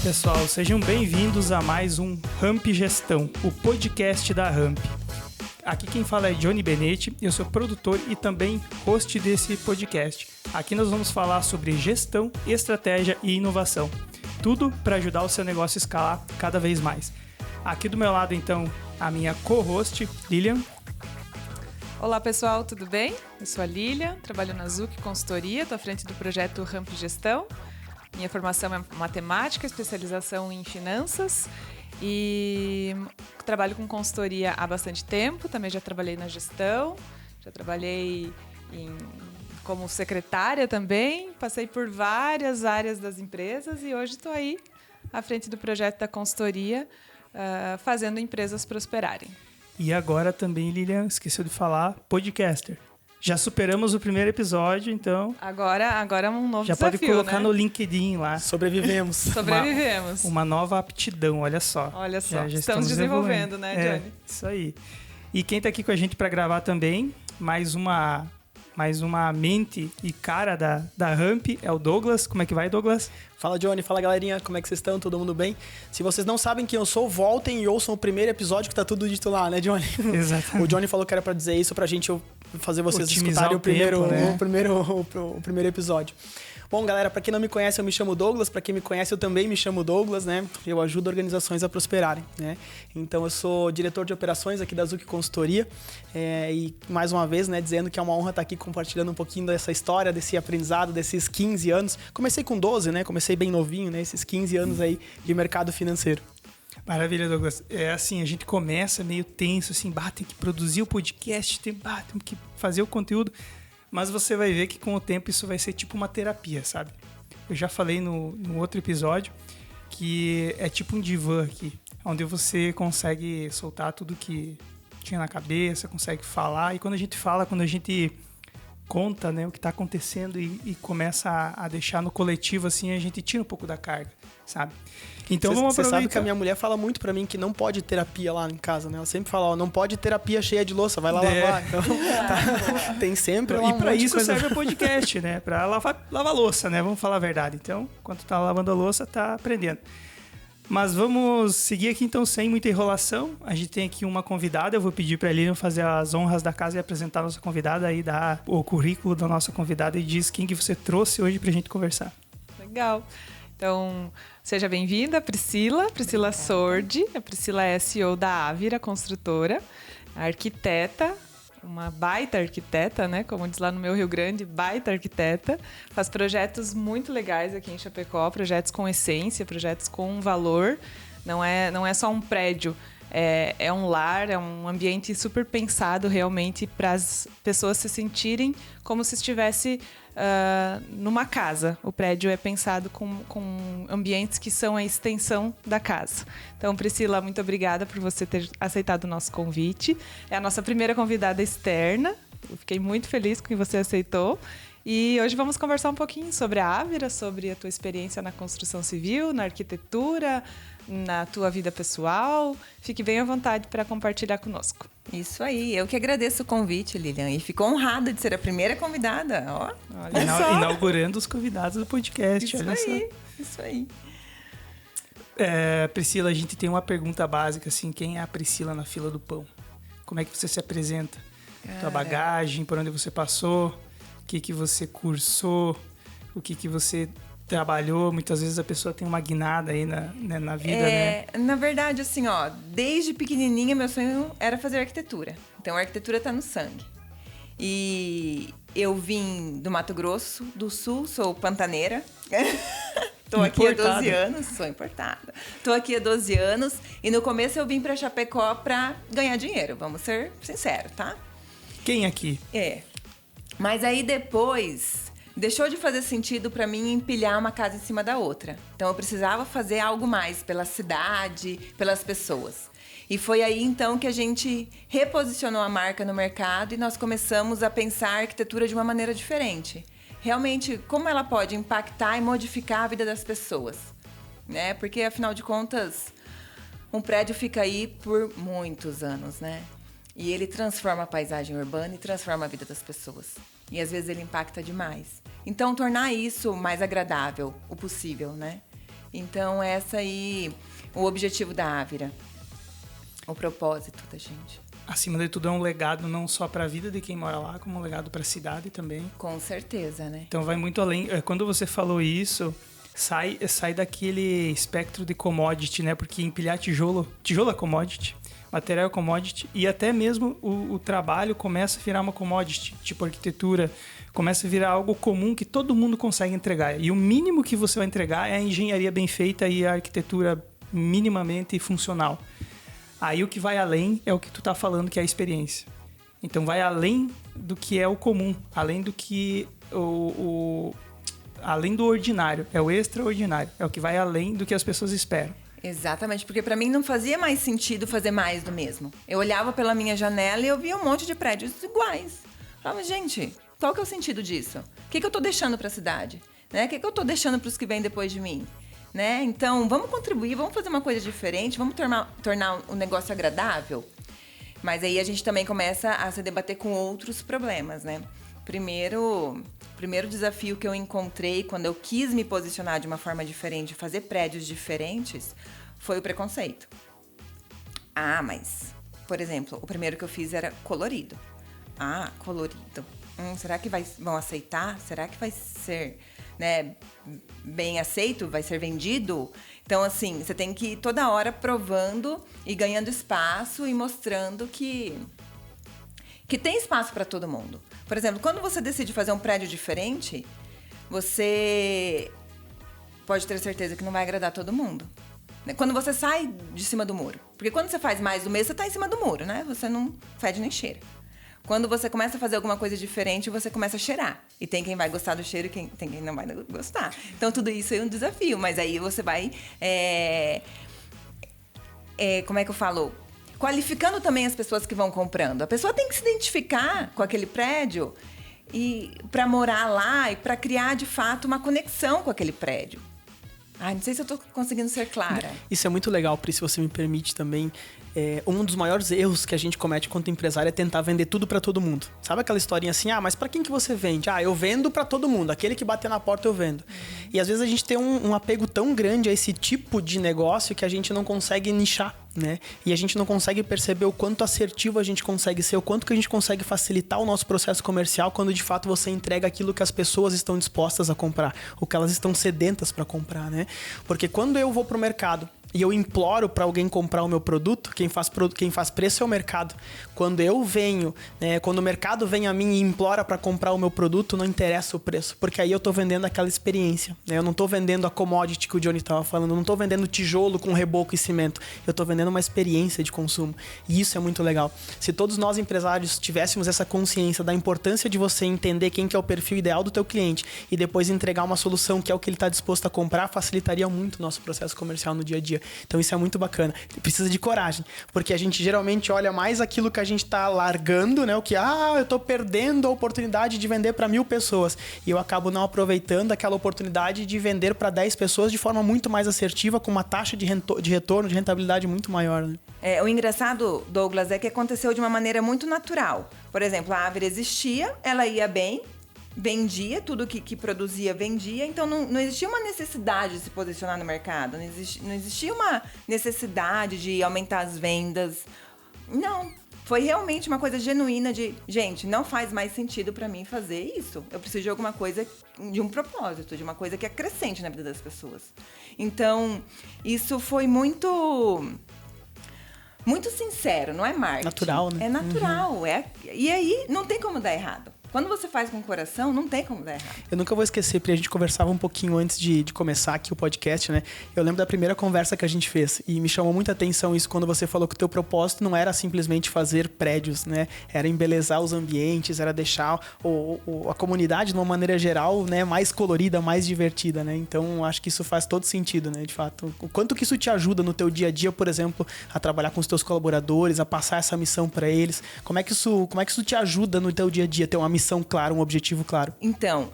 pessoal, sejam bem-vindos a mais um Ramp Gestão, o podcast da Ramp. Aqui quem fala é Johnny Benetti, eu sou produtor e também host desse podcast. Aqui nós vamos falar sobre gestão, estratégia e inovação. Tudo para ajudar o seu negócio a escalar cada vez mais. Aqui do meu lado, então, a minha co-host, Lilian. Olá pessoal, tudo bem? Eu sou a Lilian, trabalho na Zuc Consultoria, estou à frente do projeto Ramp Gestão. Minha formação é matemática, especialização em finanças e trabalho com consultoria há bastante tempo. Também já trabalhei na gestão, já trabalhei como secretária também, passei por várias áreas das empresas e hoje estou aí à frente do projeto da consultoria, fazendo empresas prosperarem. E agora também, Lilian, esqueceu de falar, podcaster. Já superamos o primeiro episódio, então... Agora é um novo já desafio, pode colocar, né, no né? LinkedIn lá. Sobrevivemos. Sobrevivemos. Uma nova aptidão, olha só. Olha só, Já estamos desenvolvendo, né, Johnny? Isso aí. E quem está aqui com a gente para gravar também, mais uma mente e cara da Ramp é o Douglas. Como é que vai, Douglas? Fala, Johnny. Fala, galerinha. Como é que vocês estão? Todo mundo bem? Se vocês não sabem quem eu sou, voltem e ouçam o primeiro episódio que tá tudo dito lá, né, Johnny? Exatamente. O Johnny falou que era pra dizer isso pra gente fazer vocês otimizar escutarem o primeiro episódio. Bom, galera, para quem não me conhece, eu me chamo Douglas. Para quem me conhece, eu também me chamo Douglas, né? Eu ajudo organizações a prosperarem, né? Então, eu sou diretor de operações aqui da Zuc Consultoria. E, mais uma vez, né, dizendo que é uma honra estar aqui compartilhando um pouquinho dessa história, desse aprendizado, desses 15 anos. Comecei com 12, né? Comecei bem novinho, né? Esses 15 anos aí de mercado financeiro. Maravilha, Douglas. É assim, a gente começa meio tenso, assim, tem que produzir o podcast, tem que fazer o conteúdo. Mas você vai ver que com o tempo isso vai ser tipo uma terapia, sabe? Eu já falei no outro episódio que é tipo um divã aqui, onde você consegue soltar tudo que tinha na cabeça, consegue falar. E quando a gente conta, né, o que está acontecendo e começa a deixar no coletivo, assim, a gente tira um pouco da carga, sabe? Então vamos aproveitar. Você sabe que a minha mulher fala muito pra mim que não pode terapia lá em casa, né? Ela sempre fala, ó, não pode terapia cheia de louça, vai lá lavar. Então, tem sempre E pra isso serve o podcast, né? Pra lavar louça, né? Vamos falar a verdade. Então, enquanto tá lavando a louça, tá aprendendo. Mas vamos seguir aqui, então, sem muita enrolação. A gente tem aqui uma convidada. Eu vou pedir pra Lilian fazer as honras da casa e apresentar a nossa convidada, aí dar o currículo da nossa convidada e diz quem que você trouxe hoje pra gente conversar. Legal. Então, seja bem-vinda, Priscila Sordi. A Priscila é CEO da Ávira Construtora, arquiteta, uma baita arquiteta, né? Como diz lá no meu Rio Grande, baita arquiteta. Faz projetos muito legais aqui em Chapecó, projetos com essência, projetos com valor. Não é só um prédio, é um lar, é um ambiente super pensado realmente para as pessoas se sentirem como se estivesse numa casa. O prédio é pensado com ambientes que são a extensão da casa. Então, Priscila, muito obrigada por você ter aceitado o nosso convite. É a nossa primeira convidada externa. Eu fiquei muito feliz com que você aceitou. E hoje vamos conversar um pouquinho sobre a Ávira, sobre a tua experiência na construção civil, na arquitetura, na tua vida pessoal. Fique bem à vontade para compartilhar conosco. Isso aí, eu que agradeço o convite, Lilian, e fico honrada de ser a primeira convidada, ó. Olha só. Inaugurando os convidados do podcast, olha só. Isso aí. Priscila, a gente tem uma pergunta básica, assim, quem é a Priscila na fila do pão? Como é que você se apresenta? Tua bagagem, por onde você passou, o que você cursou, o que você trabalhou. Muitas vezes a pessoa tem uma guinada aí na vida, né? Na verdade, assim, ó, desde pequenininha meu sonho era fazer arquitetura. Então a arquitetura tá no sangue. E eu vim do Mato Grosso do Sul, sou pantaneira. Tô aqui há 12 anos, sou importada. Tô aqui há 12 anos e no começo eu vim pra Chapecó pra ganhar dinheiro, vamos ser sinceros, tá? Quem aqui? Mas aí depois deixou de fazer sentido para mim empilhar uma casa em cima da outra. Então eu precisava fazer algo mais pela cidade, pelas pessoas. E foi aí então que a gente reposicionou a marca no mercado e nós começamos a pensar a arquitetura de uma maneira diferente. Realmente, como ela pode impactar e modificar a vida das pessoas, né? Porque afinal de contas, um prédio fica aí por muitos anos, né? E ele transforma a paisagem urbana e transforma a vida das pessoas. E às vezes ele impacta demais. Então, tornar isso mais agradável, o possível, né? Então, essa aí, o objetivo da Ávira, o propósito da gente. Acima de tudo, é um legado não só para a vida de quem mora lá, como um legado para a cidade também. Com certeza, né? Então, vai muito além. Quando você falou isso, sai daquele espectro de commodity, né? Porque empilhar tijolo é commodity, material é commodity, e até mesmo o trabalho começa a virar uma commodity, tipo arquitetura, começa a virar algo comum que todo mundo consegue entregar. E o mínimo que você vai entregar é a engenharia bem feita e a arquitetura minimamente funcional. Aí o que vai além é o que tu tá falando, que é a experiência. Então vai além do que é o comum, além do que além do ordinário, é o extraordinário, é o que vai além do que as pessoas esperam. Exatamente, porque para mim não fazia mais sentido fazer mais do mesmo. Eu olhava pela minha janela e eu via um monte de prédios iguais. Falava, gente, qual que é o sentido disso? O que eu tô deixando para a cidade? Né? O que eu tô deixando para os que vêm depois de mim? Né? Então, vamos contribuir, vamos fazer uma coisa diferente, vamos tornar o negócio agradável. Mas aí a gente também começa a se debater com outros problemas, né? Primeiro desafio que eu encontrei quando eu quis me posicionar de uma forma diferente, fazer prédios diferentes, foi o preconceito. Ah, mas, por exemplo, o primeiro que eu fiz era colorido. Ah, colorido. Será que vão aceitar? Será que vai ser, né, bem aceito? Vai ser vendido? Então, assim, você tem que ir toda hora provando e ganhando espaço e mostrando que tem espaço para todo mundo. Por exemplo, quando você decide fazer um prédio diferente, você pode ter certeza que não vai agradar todo mundo. Quando você sai de cima do muro. Porque quando você faz mais do mesmo, você está em cima do muro, né? Você não fede nem cheira. Quando você começa a fazer alguma coisa diferente, você começa a cheirar. E tem quem vai gostar do cheiro e tem quem não vai gostar. Então, tudo isso é um desafio. Mas aí você vai... como é que eu falo? Qualificando também as pessoas que vão comprando. A pessoa tem que se identificar com aquele prédio e para morar lá e para criar, de fato, uma conexão com aquele prédio. Não sei se eu estou conseguindo ser clara. Isso é muito legal, Pri, se você me permite também. Um dos maiores erros que a gente comete quanto empresário é tentar vender tudo para todo mundo. Sabe aquela historinha assim, mas para quem que você vende? Eu vendo para todo mundo, aquele que bater na porta eu vendo. E às vezes a gente tem um apego tão grande a esse tipo de negócio que a gente não consegue nichar, né? E a gente não consegue perceber o quanto assertivo a gente consegue ser, o quanto que a gente consegue facilitar o nosso processo comercial quando de fato você entrega aquilo que as pessoas estão dispostas a comprar, o que elas estão sedentas para comprar, né? Porque quando eu vou pro mercado e eu imploro para alguém comprar o meu produto, quem faz preço é o mercado. Quando eu venho, quando o mercado vem a mim e implora para comprar o meu produto, não interessa o preço, porque aí eu tô vendendo aquela experiência, né? Eu não tô vendendo a commodity que o Johnny estava falando, eu não tô vendendo tijolo com reboco e cimento, eu tô vendendo uma experiência de consumo. E isso é muito legal. Se todos nós empresários tivéssemos essa consciência da importância de você entender quem que é o perfil ideal do teu cliente e depois entregar uma solução que é o que ele está disposto a comprar, facilitaria muito o nosso processo comercial no dia a dia. Então isso é muito bacana. Precisa de coragem, porque a gente geralmente olha mais aquilo que a gente está largando, né? O que, eu estou perdendo a oportunidade de vender para 1000 pessoas. E eu acabo não aproveitando aquela oportunidade de vender para 10 pessoas de forma muito mais assertiva, com uma taxa de retorno, de rentabilidade muito maior, né? O engraçado, Douglas, é que aconteceu de uma maneira muito natural. Por exemplo, a Ávira existia, ela ia bem, vendia, tudo que produzia vendia, então não existia uma necessidade de se posicionar no mercado, não existia uma necessidade de aumentar as vendas. Não, foi realmente uma coisa genuína de, gente, não faz mais sentido para mim fazer isso. Eu preciso de alguma coisa, de um propósito, de uma coisa que acrescente na vida das pessoas. Então, isso foi muito sincero, não é marketing. Natural, né? É natural, e aí não tem como dar errado. Quando você faz com o coração, não tem como dar errado. Eu nunca vou esquecer, porque a gente conversava um pouquinho antes de começar aqui o podcast, né? Eu lembro da primeira conversa que a gente fez e me chamou muita atenção isso quando você falou que o teu propósito não era simplesmente fazer prédios, né? Era embelezar os ambientes, era deixar a comunidade de uma maneira geral, né, mais colorida, mais divertida, né? Então, acho que isso faz todo sentido, né? De fato, o quanto que isso te ajuda no teu dia a dia, por exemplo, a trabalhar com os teus colaboradores, a passar essa missão para eles. Como é que isso te ajuda no teu dia a dia, ter uma missão clara, um objetivo claro? Então,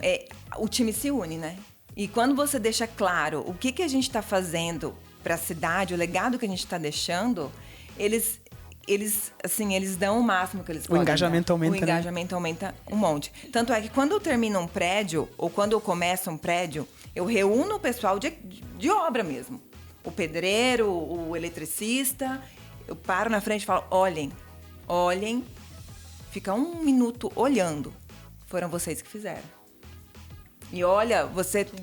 o time se une, né? E quando você deixa claro o que a gente está fazendo para a cidade, o legado que a gente está deixando, eles dão o máximo que eles podem. O engajamento aumenta, O engajamento aumenta um monte. Tanto é que quando eu termino um prédio, ou quando eu começo um prédio, Eu reúno o pessoal de obra mesmo. O pedreiro, o eletricista. Eu paro na frente e falo, olhem. Fica 1 minuto olhando. Foram vocês que fizeram. E olha,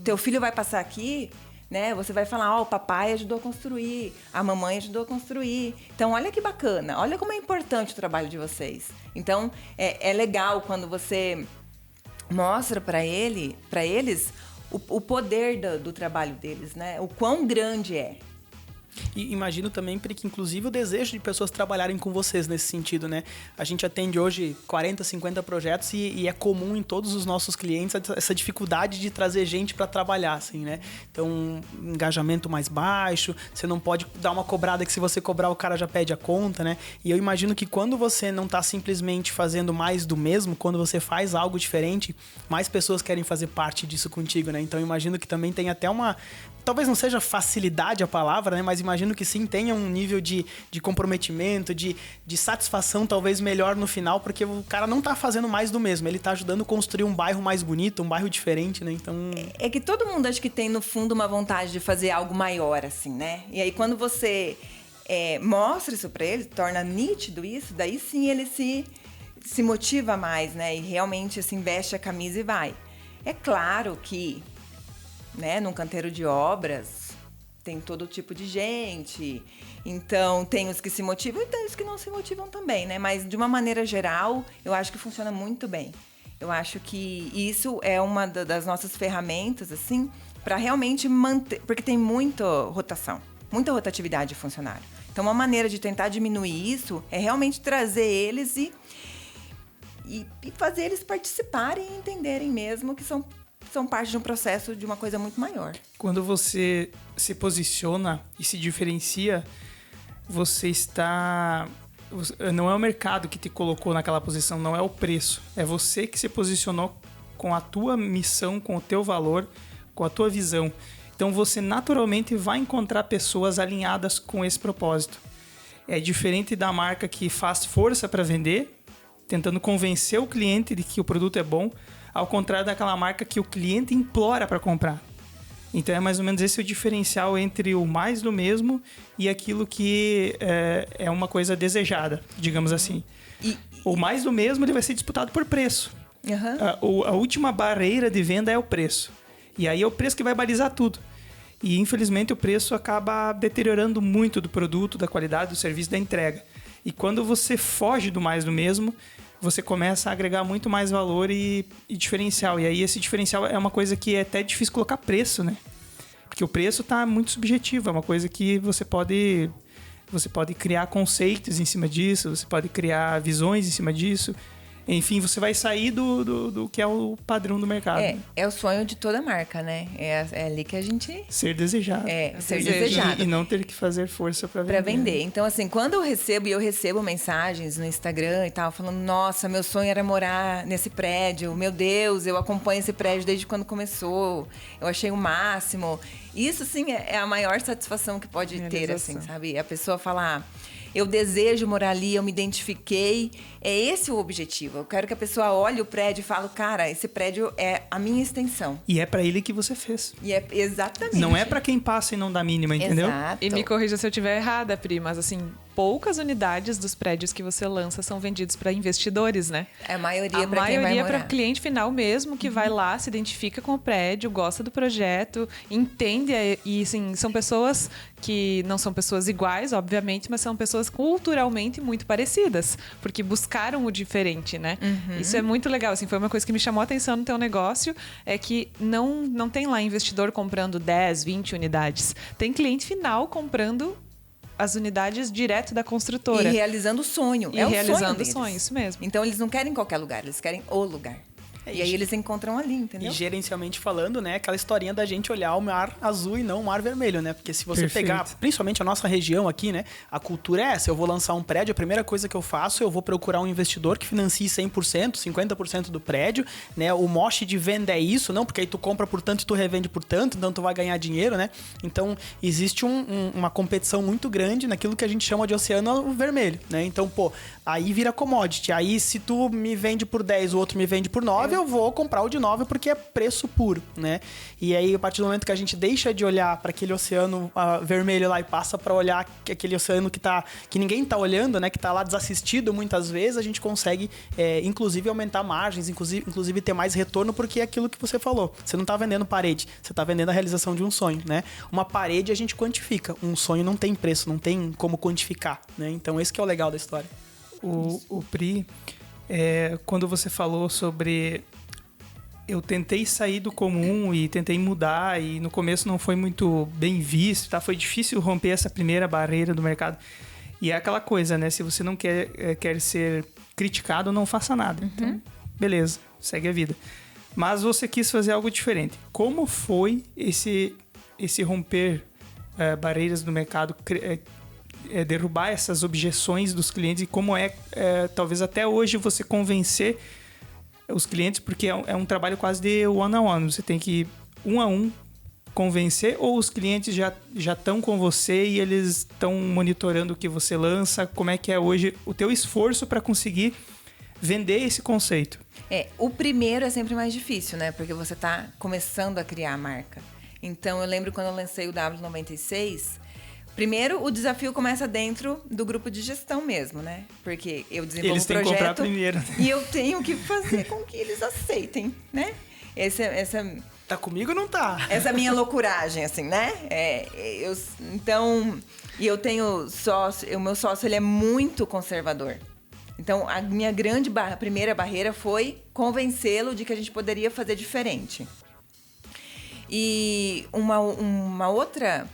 teu filho vai passar aqui, né? Você vai falar, o papai ajudou a construir, a mamãe ajudou a construir. Então, olha que bacana, olha como é importante o trabalho de vocês. Então, é legal quando você mostra para eles o poder do trabalho deles, né? O quão grande é. E imagino também, porque inclusive o desejo de pessoas trabalharem com vocês nesse sentido, né? A gente atende hoje 40, 50 projetos e é comum em todos os nossos clientes essa dificuldade de trazer gente para trabalhar, assim, né? Então, engajamento mais baixo, você não pode dar uma cobrada que se você cobrar o cara já pede a conta, né? E eu imagino que quando você não tá simplesmente fazendo mais do mesmo, quando você faz algo diferente, mais pessoas querem fazer parte disso contigo, né? Então, eu imagino que também tem até uma... Talvez não seja facilidade a palavra, né? Mas imagino que sim, tenha um nível de comprometimento, de satisfação talvez melhor no final, porque o cara não tá fazendo mais do mesmo, ele tá ajudando a construir um bairro mais bonito, um bairro diferente, né? Então... É que todo mundo acho que tem no fundo uma vontade de fazer algo maior, assim, né? E aí quando você mostra isso pra ele, torna nítido isso, daí sim ele se motiva mais, né? E realmente assim, veste a camisa e vai. É claro que... né, num canteiro de obras, tem todo tipo de gente. Então, tem os que se motivam e tem os que não se motivam também, né? Mas, de uma maneira geral, eu acho que funciona muito bem. Eu acho que isso é uma das nossas ferramentas, assim, para realmente manter... Porque tem muita rotação, muita rotatividade de funcionário. Então, uma maneira de tentar diminuir isso é realmente trazer eles e fazer eles participarem e entenderem mesmo que são parte de um processo de uma coisa muito maior. Quando você se posiciona e se diferencia, você está... Não é o mercado que te colocou naquela posição, não é o preço. É você que se posicionou com a tua missão, com o teu valor, com a tua visão. Então você naturalmente vai encontrar pessoas alinhadas com esse propósito. É diferente da marca que faz força para vender, tentando convencer o cliente de que o produto é bom, ao contrário daquela marca que o cliente implora para comprar. Então é mais ou menos esse o diferencial entre o mais do mesmo e aquilo que é uma coisa desejada, digamos assim. O mais do mesmo ele vai ser disputado por preço. Uhum. A última barreira de venda é o preço. E aí é o preço que vai balizar tudo. E infelizmente o preço acaba deteriorando muito do produto, da qualidade do serviço, da entrega. E quando você foge do mais do mesmo, você começa a agregar muito mais valor e diferencial. E aí esse diferencial é uma coisa que é até difícil colocar preço, né? Porque o preço está muito subjetivo, é uma coisa que você pode criar conceitos em cima disso, você pode criar visões em cima disso. Enfim, você vai sair do que é o padrão do mercado. É o sonho de toda marca, né? É ali que a gente... Ser desejado. Ser desejado. E não ter que fazer força para vender. Para vender. Então, assim, quando eu recebo mensagens no Instagram e tal, falando, nossa, meu sonho era morar nesse prédio, meu Deus, eu acompanho esse prédio desde quando começou, eu achei o máximo. Isso, sim, é a maior satisfação que pode ter, assim, sabe? A pessoa falar... Eu desejo morar ali, eu me identifiquei. É esse o objetivo. Eu quero que a pessoa olhe o prédio e fale, cara, esse prédio é a minha extensão. E é pra ele que você fez. E é exatamente. Não é pra quem passa e não dá mínima, entendeu? Exato. E me corrija se eu estiver errada, Pri, mas assim, poucas unidades dos prédios que você lança são vendidos para investidores, né? A maioria para cliente final mesmo, que vai lá, se identifica com o prédio, gosta do projeto, entende. E assim, são pessoas que não são pessoas iguais, obviamente, mas são pessoas culturalmente muito parecidas, porque buscaram o diferente, né? Uhum. Isso é muito legal, assim, foi uma coisa que me chamou a atenção no teu negócio, é que não tem lá investidor comprando 10, 20 unidades. Tem cliente final comprando as unidades direto da construtora. E realizando o sonho. E realizando o sonho, isso mesmo. Então, eles não querem qualquer lugar, eles querem o lugar. E aí eles encontram ali, entendeu? E gerencialmente falando, né, aquela historinha da gente olhar o mar azul e não o mar vermelho, né? Porque se você pegar, principalmente a nossa região aqui, né, a cultura é essa. Eu vou lançar um prédio, a primeira coisa que eu faço, eu vou procurar um investidor que financie 100%, 50% do prédio, né? O mote de venda é isso, não? Porque aí tu compra por tanto e tu revende por tanto, então tu vai ganhar dinheiro, né? Então, existe uma competição muito grande naquilo que a gente chama de oceano vermelho, né? Então, pô, aí vira commodity. Aí, se tu me vende por 10, o outro me vende por 9, eu vou comprar o de 9 porque é preço puro, né? E aí, a partir do momento que a gente deixa de olhar para aquele oceano vermelho lá e passa para olhar aquele oceano que ninguém tá olhando, né? Que tá lá desassistido muitas vezes, a gente consegue, inclusive, aumentar margens, inclusive ter mais retorno, porque é aquilo que você falou. Você não tá vendendo parede, você tá vendendo a realização de um sonho, né? Uma parede a gente quantifica, um sonho não tem preço, não tem como quantificar, né? Então, esse que é o legal da história. O Pri, quando você falou sobre... Eu tentei sair do comum e tentei mudar, e no começo não foi muito bem visto, tá? Foi difícil romper essa primeira barreira do mercado. E é aquela coisa, né? Se você não quer ser criticado, não faça nada. Então, beleza, segue a vida. Mas você quis fazer algo diferente. Como foi esse romper barreiras do mercado, derrubar essas objeções dos clientes, e como talvez até hoje você convencer os clientes, porque é um trabalho quase de one-on-one. Você tem que, um a um, convencer, ou os clientes já estão com você e eles estão monitorando o que você lança? Como é que é hoje o teu esforço para conseguir vender esse conceito? O primeiro é sempre mais difícil, né? Porque você está começando a criar a marca. Então, eu lembro quando eu lancei o W96... Primeiro, o desafio começa dentro do grupo de gestão mesmo, né? Porque eu desenvolvo eles o projeto... Eles têm que comprar primeiro. E eu tenho que fazer com que eles aceitem, né? Tá comigo ou não tá? Essa minha loucuragem, assim, né? Então, e eu tenho sócio... O meu sócio, ele é muito conservador. Então, a minha primeira barreira foi convencê-lo de que a gente poderia fazer diferente. E uma outra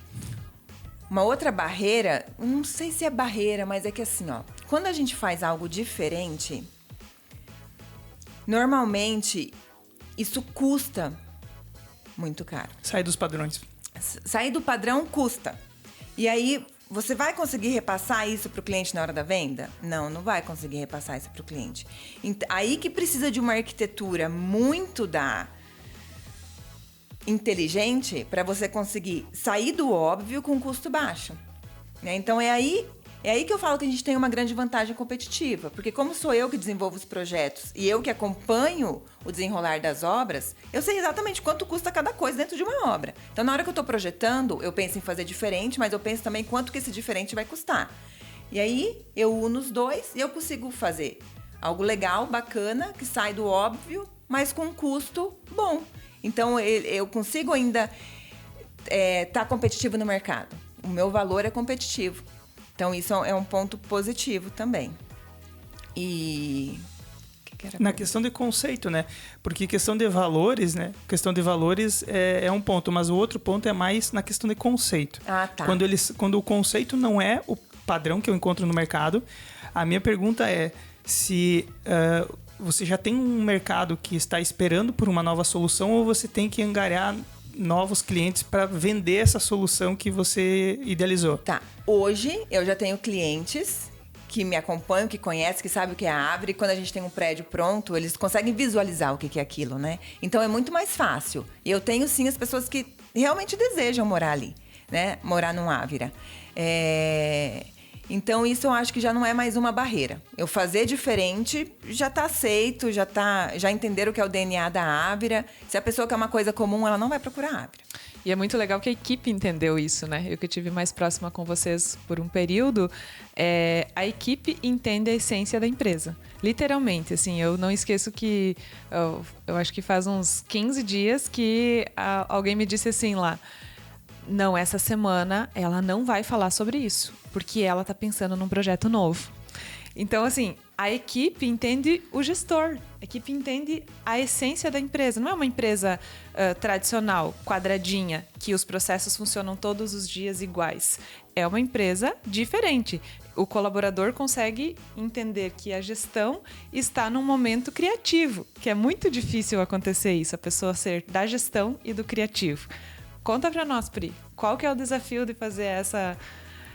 barreira, não sei se é barreira, mas é que assim, ó, quando a gente faz algo diferente, normalmente isso custa muito caro. Sair dos padrões. Sair do padrão custa. E aí, você vai conseguir repassar isso para o cliente na hora da venda? Não vai conseguir repassar isso para o cliente. Aí que precisa de uma arquitetura muito inteligente para você conseguir sair do óbvio com custo baixo, né? Então é aí que eu falo que a gente tem uma grande vantagem competitiva, porque como sou eu que desenvolvo os projetos e eu que acompanho o desenrolar das obras, eu sei exatamente quanto custa cada coisa dentro de uma obra. Então, na hora que eu estou projetando, eu penso em fazer diferente, mas eu penso também quanto que esse diferente vai custar. E aí eu uno os dois e eu consigo fazer algo legal, bacana, que sai do óbvio, mas com um custo bom. Então, eu consigo ainda estar competitivo no mercado. O meu valor é competitivo. Então, isso é um ponto positivo também. E... Na questão de conceito, né? Porque questão de valores, né? Questão de valores é um ponto, mas o outro ponto é mais na questão de conceito. Ah, tá. Quando o conceito não é o padrão que eu encontro no mercado, a minha pergunta é se... você já tem um mercado que está esperando por uma nova solução, ou você tem que angariar novos clientes para vender essa solução que você idealizou? Tá. Hoje, eu já tenho clientes que me acompanham, que conhecem, que sabem o que é a Árvore. E quando a gente tem um prédio pronto, eles conseguem visualizar o que é aquilo, né? Então, é muito mais fácil. E eu tenho, sim, as pessoas que realmente desejam morar ali, né? Morar num Ávira. Então, isso eu acho que já não é mais uma barreira. Eu fazer diferente já está aceito, já entenderam o que é o DNA da Ávira. Se a pessoa quer uma coisa comum, ela não vai procurar a Ávira. E é muito legal que a equipe entendeu isso, né? Eu que estive mais próxima com vocês por um período, a equipe entende a essência da empresa. Literalmente, assim, eu não esqueço que... Eu acho que faz uns 15 dias que alguém me disse assim lá... Não, essa semana ela não vai falar sobre isso, porque ela está pensando num projeto novo. Então, assim, a equipe entende o gestor, a equipe entende a essência da empresa. Não é uma empresa tradicional, quadradinha, que os processos funcionam todos os dias iguais. É uma empresa diferente. O colaborador consegue entender que a gestão está num momento criativo, que é muito difícil acontecer isso, a pessoa ser da gestão e do criativo. Conta pra nós, Pri, qual que é o desafio de fazer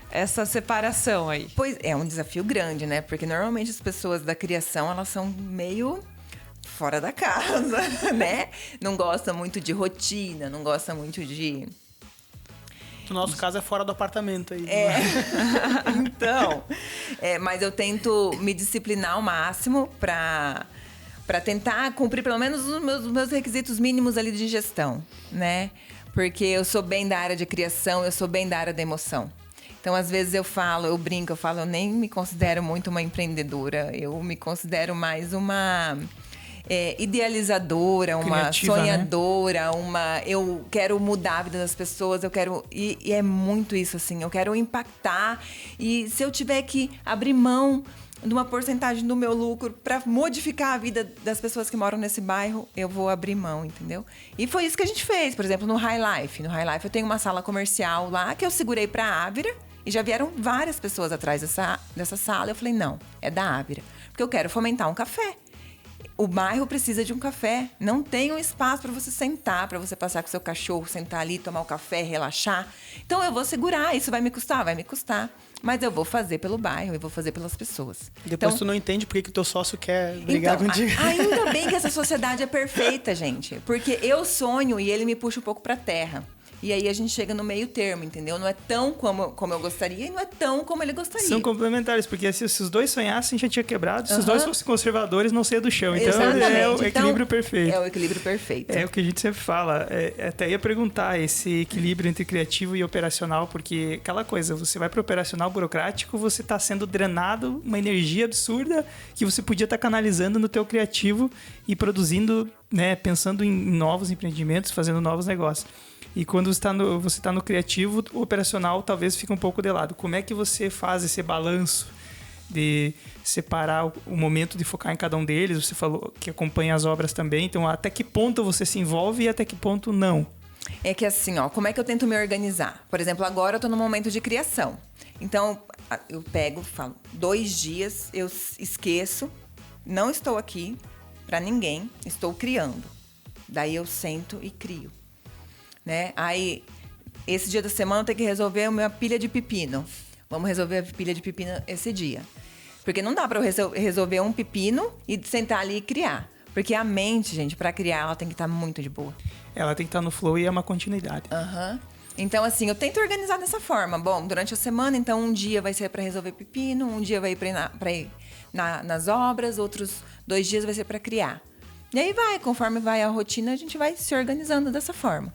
essa separação aí? Pois é um desafio grande, né? Porque normalmente as pessoas da criação, elas são meio fora da casa, né? Não gostam muito de rotina, não gostam muito de... No nosso caso é fora do apartamento aí. Então, mas eu tento me disciplinar ao máximo para para tentar cumprir pelo menos os meus requisitos mínimos ali de gestão, né? Porque eu sou bem da área de criação, eu sou bem da área da emoção. Então, às vezes eu brinco, eu nem me considero muito uma empreendedora, eu me considero mais uma idealizadora, uma Criativa, sonhadora, eu quero mudar a vida das pessoas, e é muito isso, assim, eu quero impactar, e se eu tiver que abrir mão de uma porcentagem do meu lucro para modificar a vida das pessoas que moram nesse bairro, eu vou abrir mão, entendeu? E foi isso que a gente fez, por exemplo, no High Life. No High Life eu tenho uma sala comercial lá que eu segurei para a Ávira e já vieram várias pessoas atrás dessa sala. Eu falei, não, é da Ávira, porque eu quero fomentar um café. O bairro precisa de um café. Não tem um espaço para você sentar, para você passar com seu cachorro, sentar ali, tomar um café, relaxar. Então eu vou segurar. Isso vai me custar? Vai me custar. Mas eu vou fazer pelo bairro, eu vou fazer pelas pessoas. Depois tu não entende por que o teu sócio quer brigar contigo. Ainda bem que essa sociedade é perfeita, gente. Porque eu sonho e ele me puxa um pouco pra terra. E aí a gente chega no meio termo, entendeu? Não é tão como eu gostaria e não é tão como ele gostaria. São complementares, porque se os dois sonhassem, já tinha quebrado. Se os dois fossem conservadores, não saia do chão. Então, exatamente. É o equilíbrio perfeito. É o equilíbrio perfeito. É o que a gente sempre fala. Até ia perguntar esse equilíbrio entre criativo e operacional, porque aquela coisa, você vai para o operacional burocrático, você está sendo drenado uma energia absurda que você podia estar canalizando no teu criativo e produzindo, né, pensando em novos empreendimentos, fazendo novos negócios. E quando você tá no criativo, o operacional talvez fique um pouco de lado. Como é que você faz esse balanço de separar o momento de focar em cada um deles? Você falou que acompanha as obras também. Então, até que ponto você se envolve e até que ponto não? É que assim, como é que eu tento me organizar? Por exemplo, agora eu tô no momento de criação. Então, eu falo, 2 dias, eu esqueço, não estou aqui para ninguém, estou criando. Daí eu sento e crio. Né? Aí, esse dia da semana eu tenho que resolver a minha pilha de pepino. Vamos resolver a pilha de pepino esse dia. Porque não dá para eu resolver um pepino e sentar ali e criar. Porque a mente, gente, para criar, ela tem que estar muito de boa. Ela tem que estar no flow e é uma continuidade. Então, assim, eu tento organizar dessa forma. Bom, durante a semana, então, um dia vai ser para resolver pepino, um dia vai para ir nas obras, outros 2 dias vai ser para criar. E aí conforme vai a rotina, a gente vai se organizando dessa forma.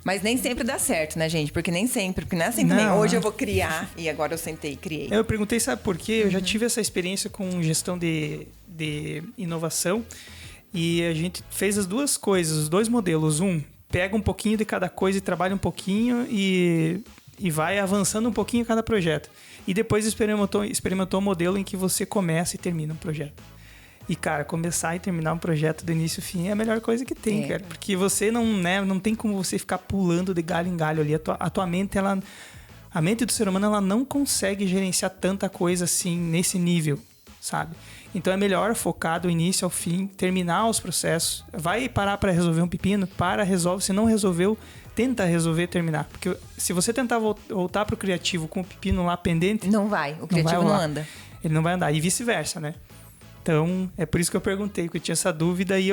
Mas nem sempre dá certo, né, gente? Porque não é assim também. Hoje eu vou criar e agora eu sentei e criei. Eu perguntei, sabe por quê? Eu já tive essa experiência com gestão de inovação e a gente fez as duas coisas, os 2 modelos. Pega um pouquinho de cada coisa e trabalha um pouquinho e vai avançando um pouquinho cada projeto. E depois experimentou um modelo em que você começa e termina um projeto. E, cara, começar e terminar um projeto do início ao fim é a melhor coisa que tem, cara. Porque você não tem como você ficar pulando de galho em galho ali. A tua mente, a mente do ser humano, ela não consegue gerenciar tanta coisa assim, nesse nível, sabe? Então é melhor focar do início ao fim, terminar os processos. Vai parar para resolver um pepino? Resolve. Se não resolveu, tenta resolver, terminar. Porque se você tentar voltar pro criativo com o pepino lá pendente... Não vai. O criativo não anda. Ele não vai andar. E vice-versa, né? Então, é por isso que eu perguntei, porque eu tinha essa dúvida e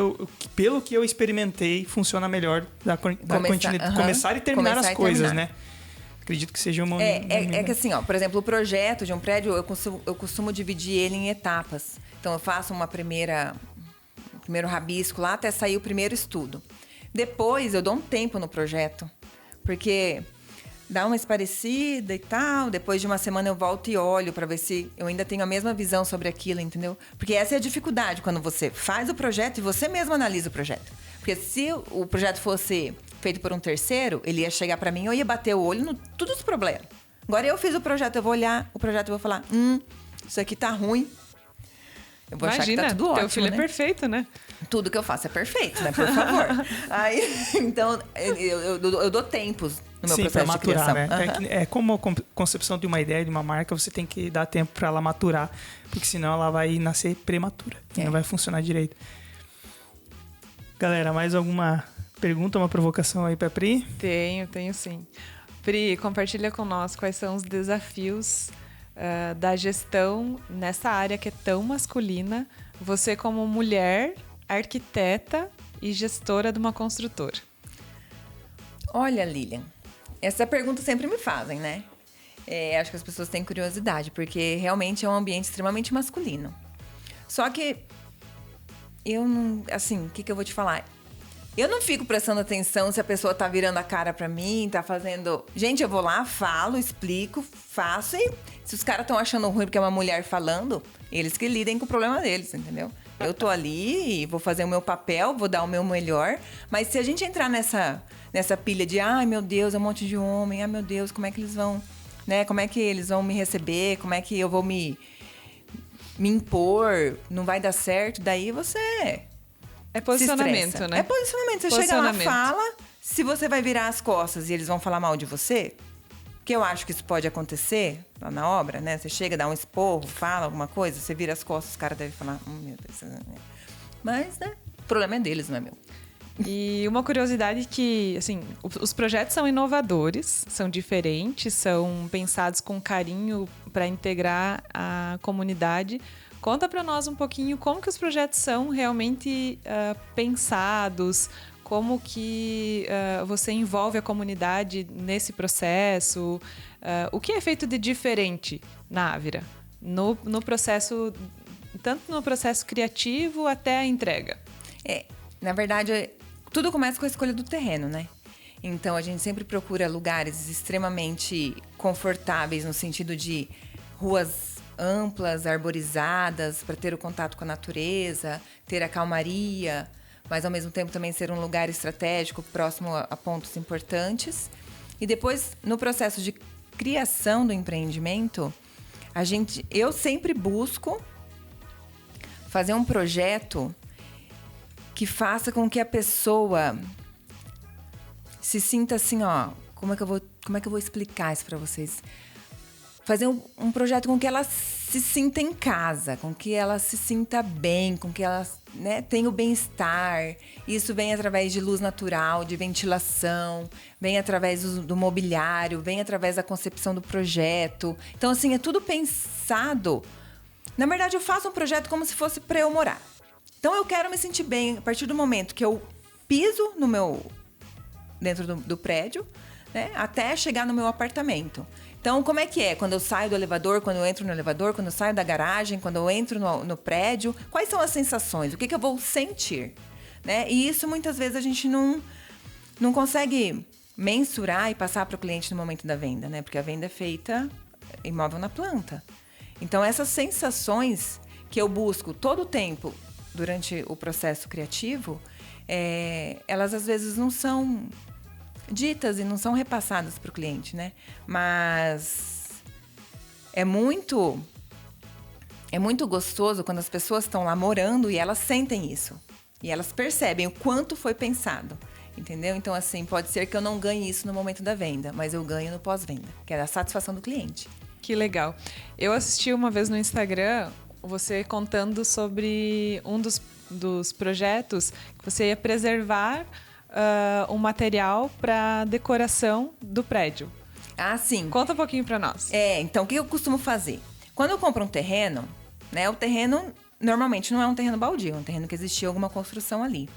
pelo que eu experimentei, funciona melhor começar e terminar as coisas, né? Acredito que seja uma... É que assim, por exemplo, o projeto de um prédio, eu costumo dividir ele em etapas. Então, eu faço o primeiro rabisco lá até sair o primeiro estudo. Depois, eu dou um tempo no projeto, porque... dá uma esparecida e tal. Depois de uma semana eu volto e olho para ver se eu ainda tenho a mesma visão sobre aquilo, entendeu? Porque essa é a dificuldade quando você faz o projeto e você mesmo analisa o projeto. Porque se o projeto fosse feito por um terceiro, ele ia chegar para mim, eu ia bater o olho no todos os problemas. Agora eu fiz o projeto, eu vou olhar o projeto e vou falar, isso aqui tá ruim. Eu vou achar que tá tudo ótimo, teu filho né? É perfeito, né? Tudo que eu faço é perfeito, né? Por favor. Aí, então, eu dou tempos no meu processo de criação. Né? É como a concepção de uma ideia, de uma marca, você tem que dar tempo para ela maturar, porque senão ela vai nascer prematura. Não vai funcionar direito. Galera, mais alguma pergunta, uma provocação aí para Pri? Tenho sim. Pri, compartilha com nós quais são os desafios da gestão nessa área que é tão masculina. Você como mulher, arquiteta e gestora de uma construtora. Olha, Lilian, essa pergunta sempre me fazem, né? Acho que as pessoas têm curiosidade, porque realmente é um ambiente extremamente masculino. Só que eu não... Assim, o que eu vou te falar? Eu não fico prestando atenção se a pessoa tá virando a cara pra mim, tá fazendo... Gente, eu vou lá, falo, explico, faço e... Se os caras estão achando ruim porque é uma mulher falando, eles que lidem com o problema deles, entendeu? Eu tô ali e vou fazer o meu papel, vou dar o meu melhor. Mas se a gente entrar nessa pilha de... Ai, meu Deus, é um monte de homem. Ai, meu Deus, como é que eles vão... Né? Como é que eles vão me receber? Como é que eu vou me impor? Não vai dar certo? Daí você... É posicionamento, né? É posicionamento. Você chega lá, fala, se você vai virar as costas e eles vão falar mal de você, que eu acho que isso pode acontecer lá na obra, né? Você chega, dá um esporro, fala alguma coisa, você vira as costas, os caras devem falar, meu Deus. Mas, né? O problema é deles, não é meu. E uma curiosidade que, assim, os projetos são inovadores, são diferentes, são pensados com carinho para integrar a comunidade. Conta para nós um pouquinho como que os projetos são realmente pensados, como que você envolve a comunidade nesse processo, o que é feito de diferente na Ávira, no processo, tanto no processo criativo até a entrega. Na verdade, tudo começa com a escolha do terreno, né? Então, a gente sempre procura lugares extremamente confortáveis, no sentido de ruas amplas, arborizadas, para ter o contato com a natureza, ter a calmaria, mas ao mesmo tempo também ser um lugar estratégico, próximo a pontos importantes. E depois, no processo de criação do empreendimento, eu sempre busco fazer um projeto que faça com que a pessoa se sinta assim, ó, como é que eu vou explicar isso para vocês? Fazer um projeto com que ela se sinta em casa, com que ela se sinta bem, com que ela, né, tenha o bem-estar. Isso vem através de luz natural, de ventilação, vem através do mobiliário, vem através da concepção do projeto. Então, assim, é tudo pensado. Na verdade, eu faço um projeto como se fosse para eu morar. Então, eu quero me sentir bem a partir do momento que eu piso dentro do prédio, né, até chegar no meu apartamento. Então, como é que é? Quando eu saio do elevador, quando eu entro no elevador, quando eu saio da garagem, quando eu entro no prédio, quais são as sensações? O que eu vou sentir? Né? E isso, muitas vezes, a gente não consegue mensurar e passar para o cliente no momento da venda, né? Porque a venda é feita imóvel na planta. Então, essas sensações que eu busco todo o tempo durante o processo criativo, elas, às vezes, não são ditas e não são repassadas para o cliente, né? Mas é muito gostoso quando as pessoas estão lá morando e elas sentem isso. E elas percebem o quanto foi pensado, entendeu? Então, assim, pode ser que eu não ganhe isso no momento da venda, mas eu ganho no pós-venda, que é a satisfação do cliente. Que legal. Eu assisti uma vez no Instagram você contando sobre um dos projetos que você ia preservar um material para decoração do prédio. Ah, sim. Conta um pouquinho para nós. Então, o que eu costumo fazer? Quando eu compro um terreno, né, o terreno normalmente não é um terreno baldio, é um terreno que existia alguma construção ali.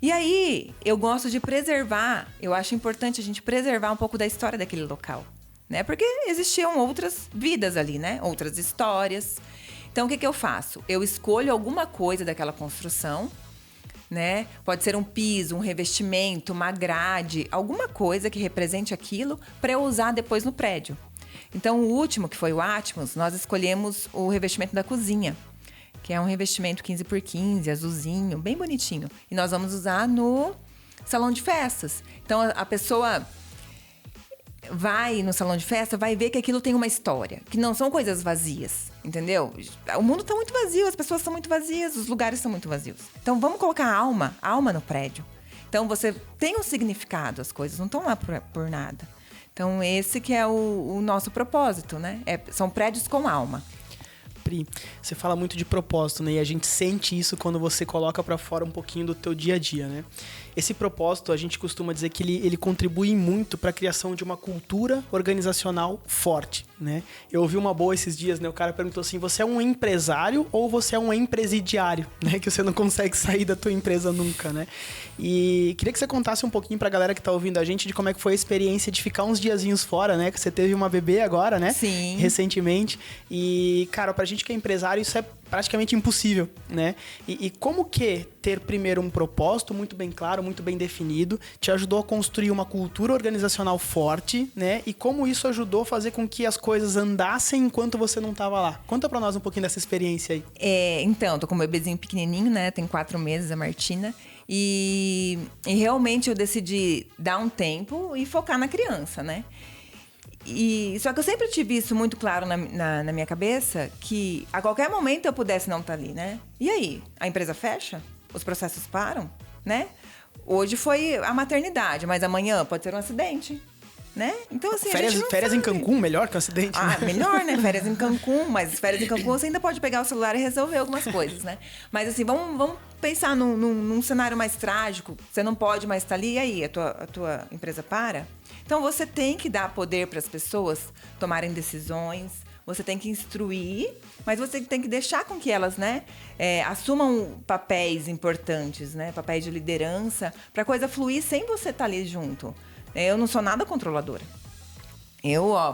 E aí, eu gosto de preservar, eu acho importante a gente preservar um pouco da história daquele local, né? Porque existiam outras vidas ali, né? Outras histórias. Então, o que eu faço? Eu escolho alguma coisa daquela construção, né? Pode ser um piso, um revestimento, uma grade, alguma coisa que represente aquilo para eu usar depois no prédio. Então, o último, que foi o Atmos, nós escolhemos o revestimento da cozinha, que é um revestimento 15x15, azulzinho, bem bonitinho. E nós vamos usar no salão de festas. Então, a pessoa vai no salão de festa, vai ver que aquilo tem uma história, que não são coisas vazias, entendeu? O mundo está muito vazio, as pessoas estão muito vazias, os lugares estão muito vazios. Então, vamos colocar alma no prédio. Então, você tem um significado, as coisas não estão lá por nada. Então, esse que é o nosso propósito, né? São prédios com alma. Pri, você fala muito de propósito, né? E a gente sente isso quando você coloca para fora um pouquinho do teu dia a dia, né? Esse propósito, a gente costuma dizer que ele contribui muito para a criação de uma cultura organizacional forte, né? Eu ouvi uma boa esses dias, né? O cara perguntou assim, você é um empresário ou você é um empresidiário, né? Que você não consegue sair da tua empresa nunca, né? E queria que você contasse um pouquinho pra galera que tá ouvindo a gente de como é que foi a experiência de ficar uns diazinhos fora, né? Que você teve uma bebê agora, né? Sim. Recentemente. E, cara, pra gente que é empresário, isso é praticamente impossível, né? E como que ter primeiro um propósito muito bem claro, muito bem definido, te ajudou a construir uma cultura organizacional forte, né? E como isso ajudou a fazer com que as coisas andassem enquanto você não estava lá? Conta pra nós um pouquinho dessa experiência aí. Então, tô com um bebezinho pequenininho, né? Tem 4 meses, a Martina. E realmente eu decidi dar um tempo e focar na criança, né? Só que eu sempre tive isso muito claro na minha cabeça, que a qualquer momento eu pudesse não estar ali, né? E aí? A empresa fecha? Os processos param? Né? Hoje foi a maternidade, mas amanhã pode ser um acidente, né? Então, assim, férias em Cancún, melhor que um acidente. Ah, né? Melhor, né? Férias em Cancún, mas férias em Cancún você ainda pode pegar o celular e resolver algumas coisas, né? Mas assim, vamos pensar num cenário mais trágico. Você não pode mais estar ali, e aí? A tua empresa para? Então, você tem que dar poder para as pessoas tomarem decisões, você tem que instruir, mas você tem que deixar com que elas, né, assumam papéis importantes, né? Papéis de liderança, para a coisa fluir sem você estar ali junto. Eu não sou nada controladora.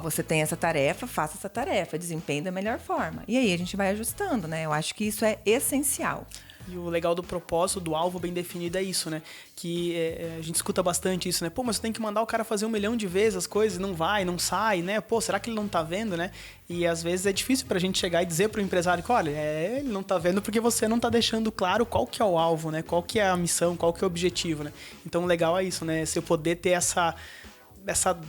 Você tem essa tarefa, faça essa tarefa, desempenhe da melhor forma. E aí a gente vai ajustando, né? Eu acho que isso é essencial. E o legal do propósito, do alvo bem definido é isso, né? Que a gente escuta bastante isso, né? Pô, mas você tem que mandar o cara fazer 1 milhão de vezes as coisas, não vai, não sai, né? Pô, será que ele não tá vendo, né? E às vezes é difícil pra gente chegar e dizer pro empresário que, olha, ele não tá vendo porque você não tá deixando claro qual que é o alvo, né? Qual que é a missão, qual que é o objetivo, né? Então o legal é isso, né? Você poder ter essa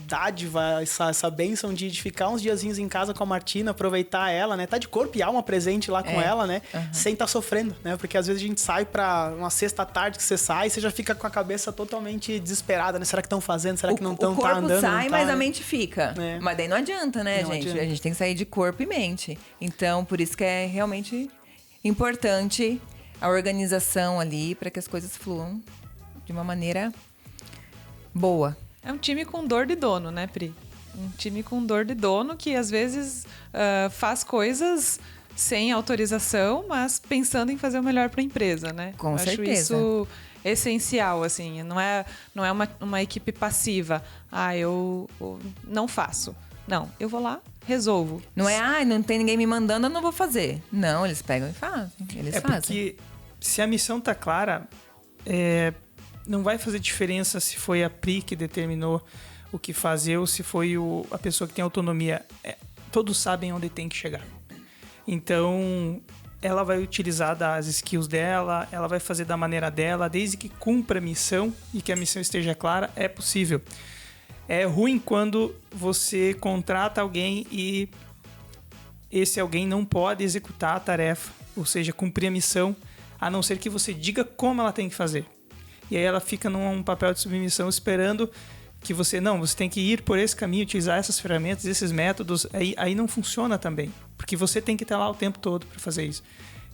dádiva, essa bênção de ficar uns diazinhos em casa com a Martina, aproveitar ela, né? Tá de corpo e alma presente lá com ela, né? Uhum. Sem estar sofrendo, né? Porque às vezes a gente sai pra uma sexta-tarde que você sai e você já fica com a cabeça totalmente desesperada, né? Será que estão fazendo? Será que não estão? O corpo andando, sai, tá, mas né? a mente fica. Mas daí não adianta, né, gente? Adianta. A gente tem que sair de corpo e mente. Então, por isso que é realmente importante a organização ali para que as coisas fluam de uma maneira boa. É um time com dor de dono, né, Pri? Um time com dor de dono que, às vezes, faz coisas sem autorização, mas pensando em fazer o melhor para a empresa, né? Com certeza. Acho isso essencial, assim. Não é uma equipe passiva. Eu não faço. Não, eu vou lá, resolvo. Não é, não tem ninguém me mandando, eu não vou fazer. Não, eles pegam e fazem. Eles fazem. Porque se a missão tá clara, não vai fazer diferença se foi a Pri que determinou o que fazer ou se foi a pessoa que tem autonomia. Todos sabem onde tem que chegar. Então, ela vai utilizar das skills dela, ela vai fazer da maneira dela, desde que cumpra a missão e que a missão esteja clara, é possível. É ruim quando você contrata alguém e esse alguém não pode executar a tarefa, ou seja, cumprir a missão, a não ser que você diga como ela tem que fazer. E aí ela fica num papel de submissão esperando que você tem que ir por esse caminho, utilizar essas ferramentas, esses métodos. Aí não funciona também, porque você tem que estar lá o tempo todo para fazer isso.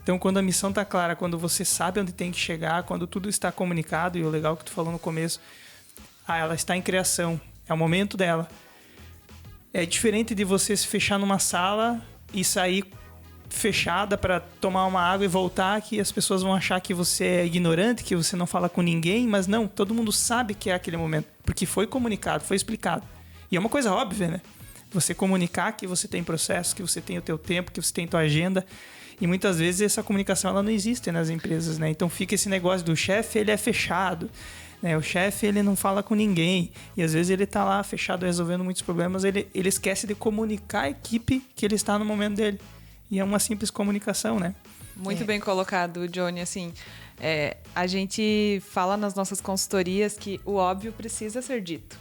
Então, quando a missão está clara, quando você sabe onde tem que chegar, quando tudo está comunicado, e o legal que tu falou no começo, ela está em criação, é o momento dela. É diferente de você se fechar numa sala e sair fechada para tomar uma água e voltar, que as pessoas vão achar que você é ignorante, que você não fala com ninguém, mas não, todo mundo sabe que é aquele momento, porque foi comunicado, foi explicado. E é uma coisa óbvia, né? Você comunicar que você tem processo, que você tem o teu tempo, que você tem a tua agenda, e muitas vezes essa comunicação ela não existe nas empresas, né? Então fica esse negócio do chefe, ele é fechado, né? O chefe, ele não fala com ninguém, e às vezes ele tá lá fechado resolvendo muitos problemas, ele esquece de comunicar a equipe que ele está no momento dele. E é uma simples comunicação, né? Muito bem colocado, Johnny. Assim, a gente fala nas nossas consultorias que o óbvio precisa ser dito.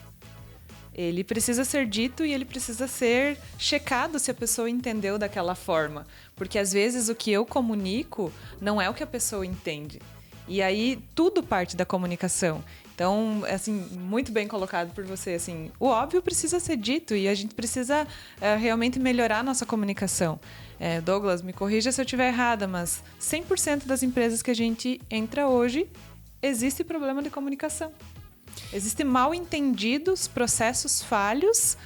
Ele precisa ser dito e ele precisa ser checado se a pessoa entendeu daquela forma. Porque, às vezes, o que eu comunico não é o que a pessoa entende. E aí, tudo parte da comunicação. Então, assim, muito bem colocado por você. Assim, o óbvio precisa ser dito e a gente precisa realmente melhorar a nossa comunicação. Douglas, me corrija se eu estiver errada, mas 100% das empresas que a gente entra hoje, existe problema de comunicação. Existem mal entendidos, processos falhos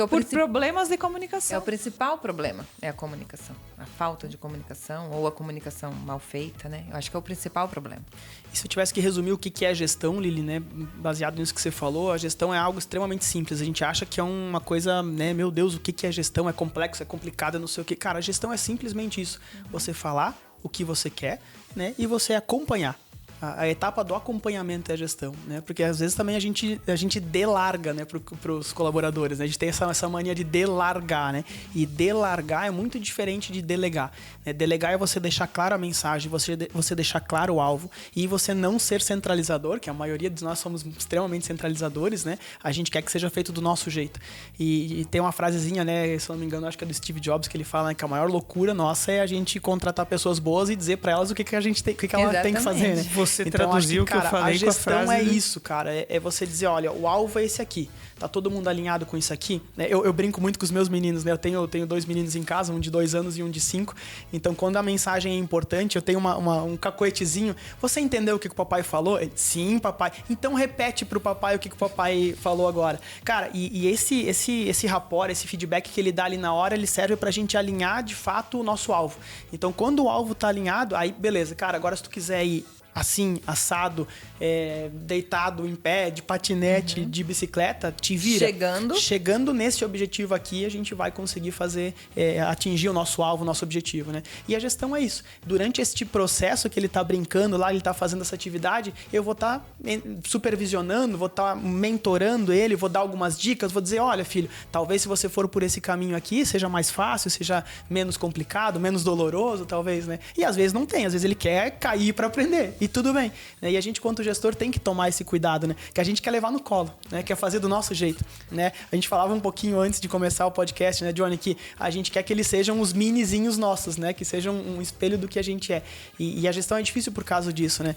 por problemas de comunicação. É o principal problema, é a comunicação. A falta de comunicação ou a comunicação mal feita, né? Eu acho que é o principal problema. E se eu tivesse que resumir o que é gestão, Lili, né? Baseado nisso que você falou, a gestão é algo extremamente simples. A gente acha que é uma coisa, né? Meu Deus, o que é gestão? É complexo, é complicado, não sei o quê. Cara, a gestão é simplesmente isso. Você falar o que você quer, né? E você acompanhar. A etapa do acompanhamento é a gestão, né? Porque às vezes também a gente delarga, né, para os colaboradores, né? A gente tem essa mania de delargar, né? E delargar é muito diferente de delegar, né? Delegar é você deixar claro a mensagem, você deixar claro o alvo e você não ser centralizador, que a maioria de nós somos extremamente centralizadores, né? A gente quer que seja feito do nosso jeito. E tem uma frasezinha, né? Se eu não me engano, acho que é do Steve Jobs, que ele fala, né, que a maior loucura nossa é a gente contratar pessoas boas e dizer para elas o que a gente tem, o que ela tem que fazer, né? Você então, traduziu o que eu falei a gestão com a frase... é isso, cara. É você dizer, olha, o alvo é esse aqui. Tá todo mundo alinhado com isso aqui? Né? Eu brinco muito com os meus meninos, né? Eu tenho 2 meninos em casa, um de 2 anos e um de 5. Então, quando a mensagem é importante, eu tenho um cacoetezinho. Você entendeu o que o papai falou? Sim, papai. Então, repete pro papai o que o papai falou agora. Cara, e esse rapport, esse feedback que ele dá ali na hora, ele serve pra gente alinhar, de fato, o nosso alvo. Então, quando o alvo tá alinhado, aí, beleza. Cara, agora se tu quiser ir assim, assado, deitado em pé, de patinete, de bicicleta, te vira. Chegando nesse objetivo aqui, a gente vai conseguir atingir o nosso alvo, o nosso objetivo, né? E a gestão é isso. Durante este processo que ele tá brincando lá, ele tá fazendo essa atividade, eu vou estar supervisionando, vou estar mentorando ele, vou dar algumas dicas, vou dizer, olha, filho, talvez se você for por esse caminho aqui, seja mais fácil, seja menos complicado, menos doloroso, talvez, né? E às vezes não tem, às vezes ele quer cair para aprender. E tudo bem. Né? E a gente, quanto gestor, tem que tomar esse cuidado, né? Que a gente quer levar no colo, né? Quer fazer do nosso jeito, né? A gente falava um pouquinho antes de começar o podcast, né, Johnny, que a gente quer que eles sejam os minizinhos nossos, né? Que sejam um espelho do que a gente é. E a gestão é difícil por causa disso, né?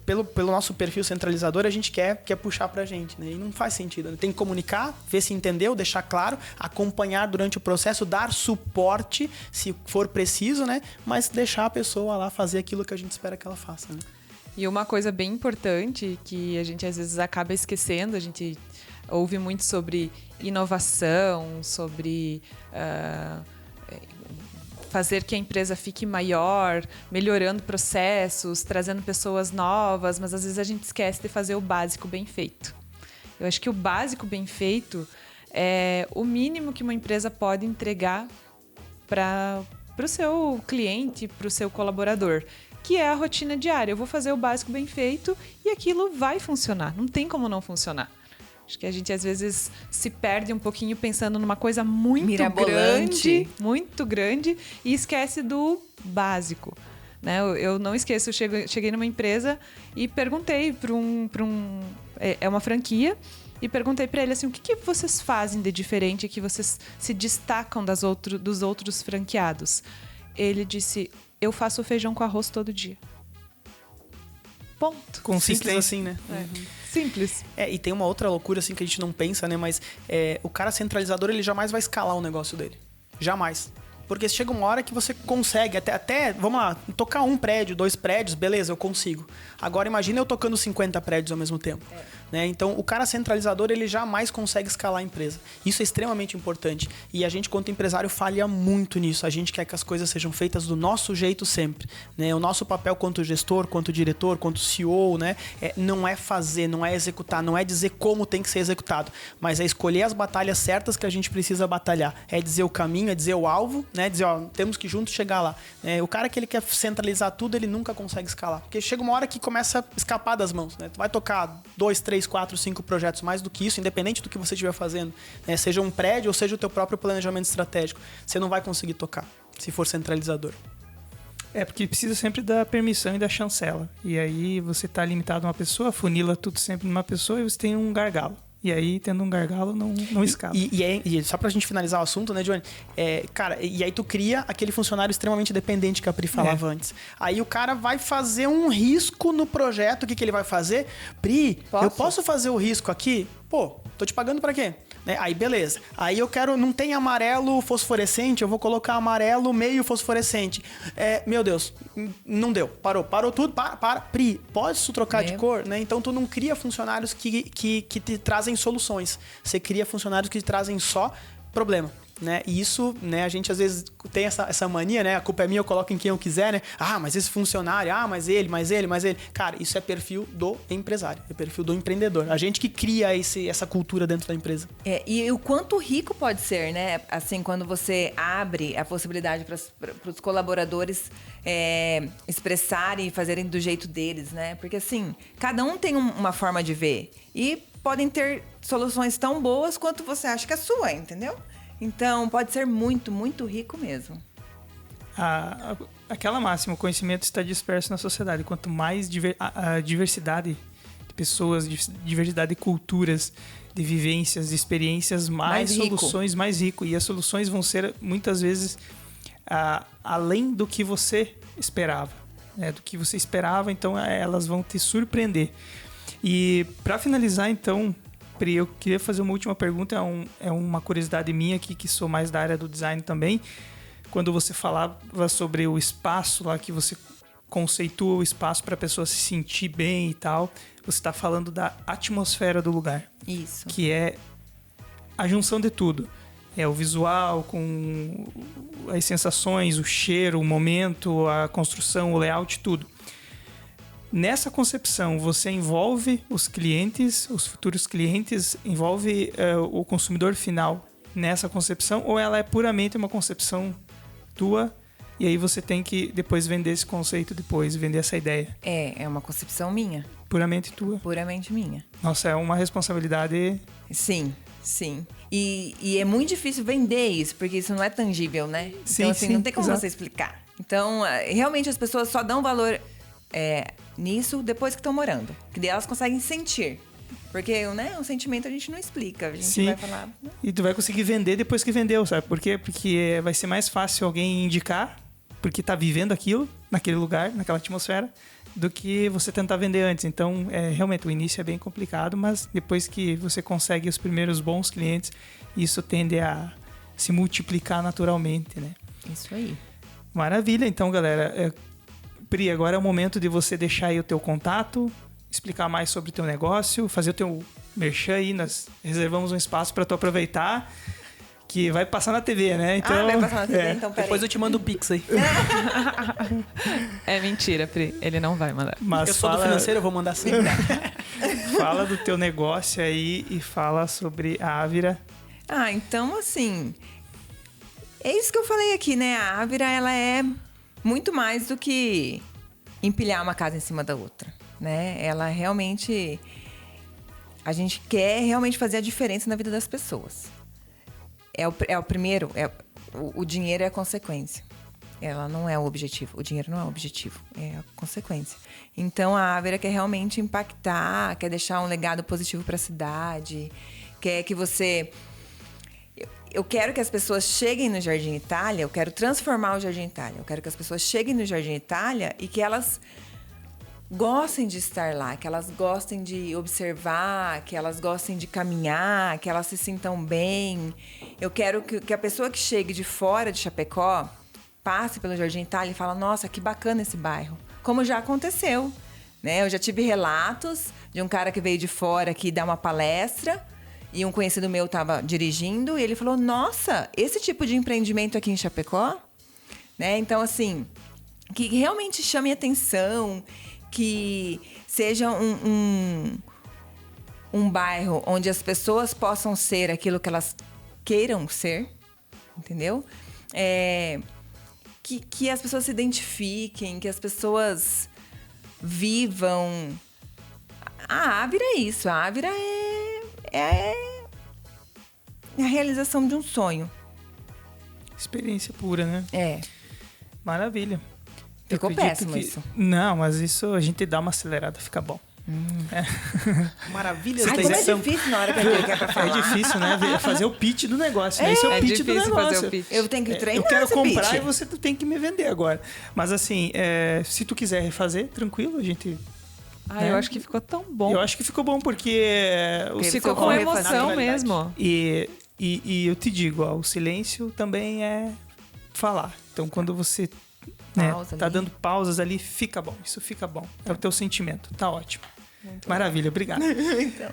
Pelo nosso perfil centralizador, a gente quer puxar pra gente, né? E não faz sentido. Né? Tem que comunicar, ver se entendeu, deixar claro, acompanhar durante o processo, dar suporte, se for preciso, né? Mas deixar a pessoa lá fazer aquilo que a gente espera que ela faça, né? E uma coisa bem importante que a gente às vezes acaba esquecendo, a gente ouve muito sobre inovação, sobre fazer que a empresa fique maior, melhorando processos, trazendo pessoas novas, mas às vezes a gente esquece de fazer o básico bem feito. Eu acho que o básico bem feito é o mínimo que uma empresa pode entregar para o seu cliente, para o seu colaborador, que é a rotina diária. Eu vou fazer o básico bem feito e aquilo vai funcionar. Não tem como não funcionar. Acho que a gente, às vezes, se perde um pouquinho pensando numa coisa muito grande e esquece do básico. Né? Eu não esqueço, eu cheguei numa empresa e perguntei para é uma franquia, e perguntei para ele assim, o que vocês fazem de diferente que vocês se destacam dos outros franqueados? Ele disse, eu faço feijão com arroz todo dia. Ponto. Simples assim, né? Simples. E tem uma outra loucura assim que a gente não pensa, né? Mas o cara centralizador, ele jamais vai escalar o negócio dele. Jamais. Porque chega uma hora que você consegue, até vamos lá, tocar 1 prédio, 2 prédios, beleza, eu consigo. Agora imagina eu tocando 50 prédios ao mesmo tempo. Né? Então, o cara centralizador, ele jamais consegue escalar a empresa. Isso é extremamente importante. E a gente, quanto empresário, falha muito nisso. A gente quer que as coisas sejam feitas do nosso jeito sempre. Né? O nosso papel quanto gestor, quanto diretor, quanto CEO, né? Não é fazer, não é executar, não é dizer como tem que ser executado, mas é escolher as batalhas certas que a gente precisa batalhar. É dizer o caminho, é dizer o alvo, né? Dizer, ó, temos que juntos chegar lá. O cara que ele quer centralizar tudo, ele nunca consegue escalar. Porque chega uma hora que começa a escapar das mãos. Né? Tu vai tocar 2, 3, 4, 5 projetos, mais do que isso, independente do que você estiver fazendo, né? Seja um prédio ou seja o teu próprio planejamento estratégico, você não vai conseguir tocar, se for centralizador. Porque precisa sempre da permissão e da chancela. E aí você tá limitado a uma pessoa, funila tudo sempre numa pessoa e você tem um gargalo. E aí, tendo um gargalo, não escapa. E só pra gente finalizar o assunto, né, Johnny? Cara, e aí tu cria aquele funcionário extremamente dependente que a Pri falava antes. Aí o cara vai fazer um risco no projeto. O que ele vai fazer? Pri, eu posso fazer o risco aqui? Pô, tô te pagando pra quê? Né? Aí beleza. Aí eu quero, não tem amarelo fosforescente, eu vou colocar amarelo meio fosforescente. Meu Deus, não deu. Parou tudo. Para. Pri, pode tu trocar de cor? Né? Então tu não cria funcionários que te trazem soluções. Você cria funcionários que te trazem só problema. né? E isso, né, a gente às vezes tem essa mania, né? A culpa é minha, eu coloco em quem eu quiser, né? Ah, mas esse funcionário, mas ele. Cara, isso é perfil do empresário, é perfil do empreendedor. A gente que cria essa cultura dentro da empresa. E o quanto rico pode ser, né? Assim, quando você abre a possibilidade para os colaboradores expressarem e fazerem do jeito deles, né? Porque, assim, cada um tem uma forma de ver. E podem ter soluções tão boas quanto você acha que é sua, entendeu? Então, pode ser muito, muito rico mesmo. Aquela máxima, o conhecimento está disperso na sociedade. Quanto mais a diversidade de pessoas, diversidade de culturas, de vivências, de experiências, mais soluções, mais rico. E as soluções vão ser, muitas vezes, além do que você esperava. Né? Do que você esperava, então elas vão te surpreender. E para finalizar, então, Pri, eu queria fazer uma última pergunta, é uma curiosidade minha aqui, que sou mais da área do design também. Quando você falava sobre o espaço lá, que você conceitua o espaço para a pessoa se sentir bem e tal, você está falando da atmosfera do lugar. Isso. Que é a junção de tudo. É o visual com as sensações, o cheiro, o momento, a construção, o layout, tudo. Nessa concepção, você envolve os clientes, os futuros clientes, envolve o consumidor final nessa concepção, ou ela é puramente uma concepção tua e aí você tem que depois vender esse conceito, vender essa ideia? É uma concepção minha. Puramente tua? Puramente minha. Nossa, é uma responsabilidade... Sim. E é muito difícil vender isso, porque isso não é tangível, né? Então, assim, não tem como você explicar. Então, realmente as pessoas só dão valor... nisso depois que estão morando. Que daí elas conseguem sentir. Porque, né, o sentimento a gente não explica. A gente vai falar... Né? E tu vai conseguir vender depois que vendeu, sabe? Por quê? Porque vai ser mais fácil alguém indicar, porque tá vivendo aquilo, naquele lugar, naquela atmosfera, do que você tentar vender antes. Então, realmente, o início é bem complicado, mas depois que você consegue os primeiros bons clientes, isso tende a se multiplicar naturalmente, né? Isso aí. Maravilha. Então, galera... Pri, agora é o momento de você deixar aí o teu contato, explicar mais sobre o teu negócio, fazer o teu merchan aí. Nós reservamos um espaço para tu aproveitar, que vai passar na TV, né? Então, vai passar na TV, então peraí. Depois eu te mando o Pix aí. É mentira, Pri. Ele não vai mandar. Mas eu sou do financeiro, eu vou mandar sim. Fala do teu negócio aí e fala sobre a Ávira. Então, assim... É isso que eu falei aqui, né? A Ávira, ela é... muito mais do que empilhar uma casa em cima da outra, né? Ela realmente... A gente quer realmente fazer a diferença na vida das pessoas. É o primeiro... O dinheiro é a consequência. Ela não é o objetivo. O dinheiro não é o objetivo. É a consequência. Então, a Ávira quer realmente impactar, quer deixar um legado positivo para a cidade, quer que você... Eu quero que as pessoas cheguem no Jardim Itália, eu quero transformar o Jardim Itália. Eu quero que as pessoas cheguem no Jardim Itália e que elas gostem de estar lá, que elas gostem de observar, que elas gostem de caminhar, que elas se sintam bem. Eu quero que a pessoa que chegue de fora de Chapecó passe pelo Jardim Itália e fale, nossa, que bacana esse bairro. Como já aconteceu, né? Eu já tive relatos de um cara que veio de fora aqui dar uma palestra... E um conhecido meu estava dirigindo e ele falou, nossa, esse tipo de empreendimento aqui em Chapecó? Né? Então, assim, que realmente chame atenção, que seja um bairro onde as pessoas possam ser aquilo que elas queiram ser, entendeu? Que as pessoas se identifiquem, que as pessoas vivam. A Ávira é isso, a Ávira é a realização de um sonho. Experiência pura, né? Maravilha. Ficou péssimo isso. Não, mas isso a gente dá uma acelerada, fica bom. Maravilha. Como é difícil na hora que eu quero pra falar. É difícil, né? Fazer o pitch do negócio. Esse é o pitch do negócio. Fazer o pitch. Eu tenho que treinar. Eu quero esse comprar pitch. e você tem que me vender agora. Mas assim, se tu quiser refazer, tranquilo, a gente... Eu acho que ficou tão bom. Eu acho que ficou bom, porque... Ficou com emoção mesmo. E eu te digo, o silêncio também é falar. Então, quando você tá dando pausas ali, fica bom. Isso fica bom. É o teu sentimento. Tá ótimo. Muito Maravilha, obrigado. Então.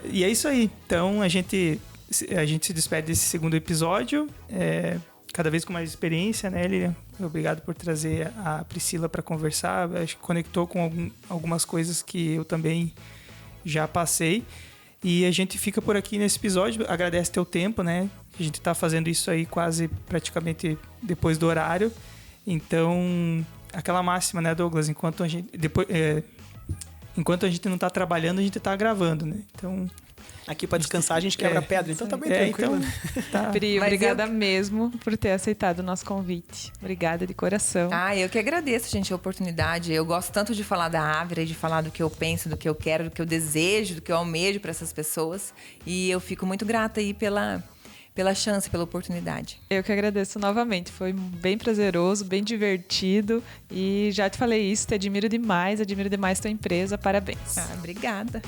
E é isso aí. Então, a gente a gente se despede desse segundo episódio, cada vez com mais experiência, né, Lilian? Obrigado por trazer a Priscila para conversar. Acho que conectou com algumas coisas que eu também já passei. E a gente fica por aqui nesse episódio. Agradece teu tempo, né? A gente tá fazendo isso aí quase praticamente depois do horário. Então, aquela máxima, né, Douglas? Enquanto a gente não tá trabalhando, a gente tá gravando, né? Então... Aqui para descansar a gente quebra pedra, então tá bem tranquilo. Então, tá. Pri, obrigada mesmo por ter aceitado o nosso convite. Obrigada de coração. Eu que agradeço, gente, a oportunidade. Eu gosto tanto de falar da Ávira, de falar do que eu penso, do que eu quero, do que eu desejo, do que eu almejo para essas pessoas. E eu fico muito grata aí pela chance, pela oportunidade. Eu que agradeço novamente. Foi bem prazeroso, bem divertido. E já te falei isso, te admiro demais tua empresa. Parabéns. Obrigada.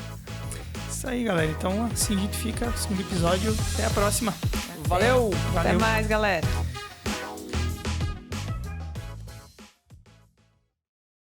Isso aí, galera. Então, assim a gente fica no segundo episódio. Até a próxima. Valeu! Até mais, galera.